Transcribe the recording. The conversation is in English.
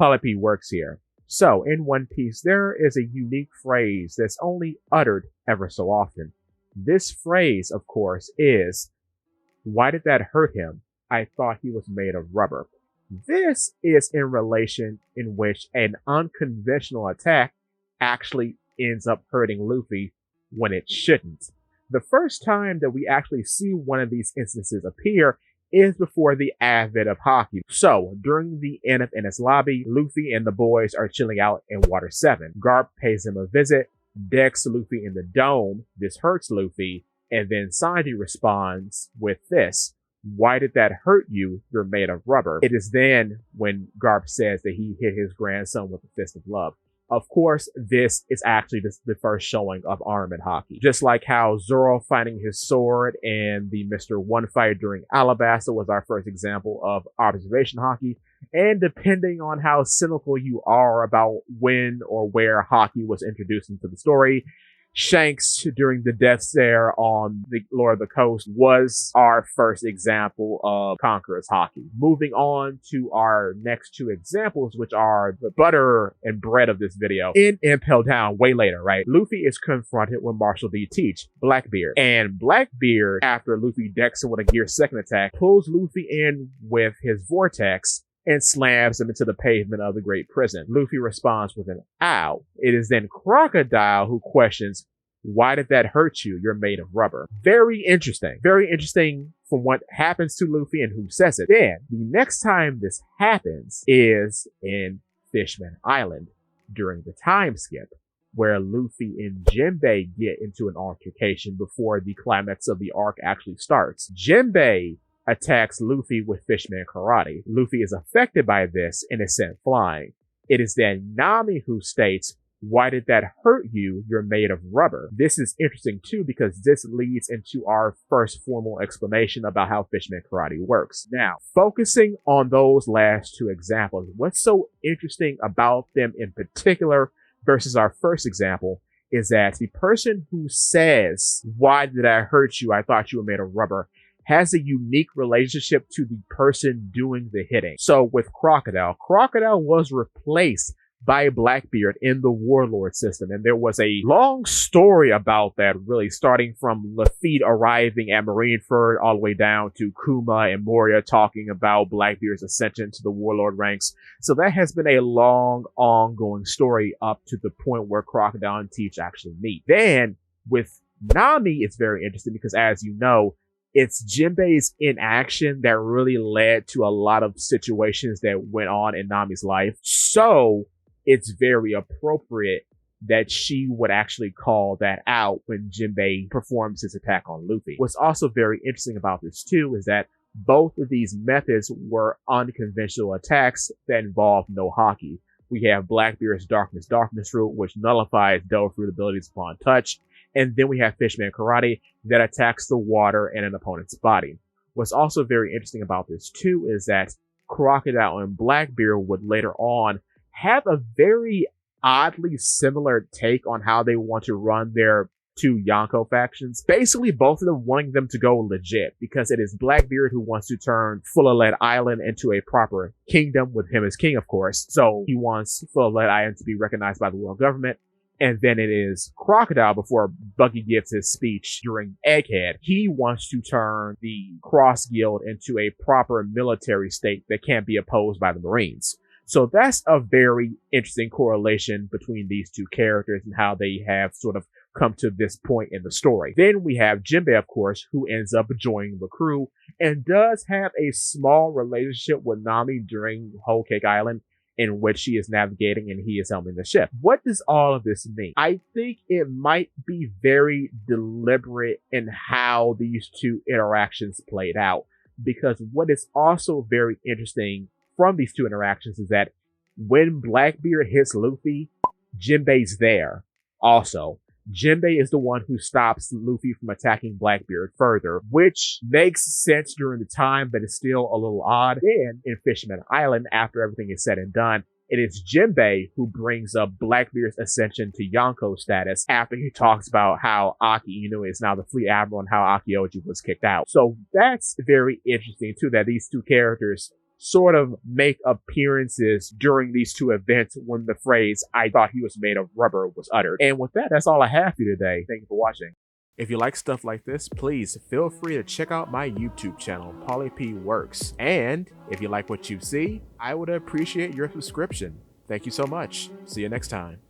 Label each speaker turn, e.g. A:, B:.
A: polypy works here. So, in One Piece, there is a unique phrase that's only uttered ever so often. This phrase, of course, is, "Why did that hurt him? I thought he was made of rubber." This is in relation in which an unconventional attack actually ends up hurting Luffy when it shouldn't. The first time that we actually see one of these instances appear is before the advent of Haki. So, during the end of Enies Lobby, Luffy and the boys are chilling out in Water 7. Garp pays them a visit, decks Luffy in the dome. This hurts Luffy, and then Sanji responds with this: "Why did that hurt you? You're made of rubber." It is then when Garp says that he hit his grandson with a fist of love. Of course, this is actually the first showing of armament Haki. Just like how Zoro finding his sword and the Mr. One fight during Alabasta was our first example of observation Haki. And depending on how cynical you are about when or where Haki was introduced into the story, Shanks during the death stare on the Lord of the Coast was our first example of Conqueror's Haki. Moving on to our next two examples, which are the butter and bread of this video. In Impel Down, way later, right? Luffy is confronted with Marshall D. Teach, Blackbeard. And Blackbeard, after Luffy decks him with a Gear 2nd attack, pulls Luffy in with his vortex and slams him into the pavement of the Great Prison. Luffy responds with an ow. It is then Crocodile who questions, "Why did that hurt you? You're made of rubber." Very interesting. Very interesting from what happens to Luffy and who says it. Then, the next time this happens is in Fishman Island during the time skip, where Luffy and Jinbei get into an altercation before the climax of the arc actually starts. Jinbei attacks Luffy with Fishman Karate. Luffy is affected by this and is sent flying. It is then Nami who states, "Why did that hurt you? You're made of rubber." This is interesting too because this leads into our first formal explanation about how Fishman Karate works. Now, focusing on those last two examples, what's so interesting about them in particular versus our first example is that the person who says, "Why did I hurt you? I thought you were made of rubber," has a unique relationship to the person doing the hitting. So with Crocodile was replaced by Blackbeard in the Warlord system. And there was a long story about that, really, starting from Lafitte arriving at Marineford all the way down to Kuma and Moria talking about Blackbeard's ascension to the Warlord ranks. So that has been a long, ongoing story up to the point where Crocodile and Teach actually meet. Then with Nami, it's very interesting because, as you know, it's Jinbei's inaction that really led to a lot of situations that went on in Nami's life. So it's very appropriate that she would actually call that out when Jinbei performs his attack on Luffy. What's also very interesting about this too is that both of these methods were unconventional attacks that involved no Haki. We have Blackbeard's Darkness Root, which nullifies Devilfruit abilities upon touch. And then we have Fishman Karate that attacks the water and an opponent's body. What's also very interesting about this too is that Crocodile and Blackbeard would later on have a very oddly similar take on how they want to run their two Yonko factions. Basically, both of them wanting them to go legit because it is Blackbeard who wants to turn Full-Lead Island into a proper kingdom with him as king, of course. So he wants Full-Lead Island to be recognized by the world government. And then it is Crocodile, before Buggy gives his speech during Egghead. He wants to turn the Cross Guild into a proper military state that can't be opposed by the Marines. So that's a very interesting correlation between these two characters and how they have sort of come to this point in the story. Then we have Jinbei, of course, who ends up joining the crew and does have a small relationship with Nami during Whole Cake Island, in which she is navigating and he is helming the ship. What does all of this mean? I think it might be very deliberate in how these two interactions played out, because what is also very interesting from these two interactions is that when Blackbeard hits Luffy, Jinbei's there also. Jinbei is the one who stops Luffy from attacking Blackbeard further, which makes sense during the time, but is still a little odd. Then, in Fishman Island, after everything is said and done, it is Jinbei who brings up Blackbeard's ascension to Yonko status after he talks about how Aki Inu is now the Fleet Admiral and how Akioji was kicked out. So that's very interesting too, that these two characters sort of make appearances during these two events when the phrase "I thought he was made of rubber" was uttered. And with that, that's all I have for you today. Thank you for watching. If you like stuff like this, please feel free to check out my YouTube channel, Pauly P Works. And if you like what you see, I would appreciate your subscription. Thank you so much. See you next time.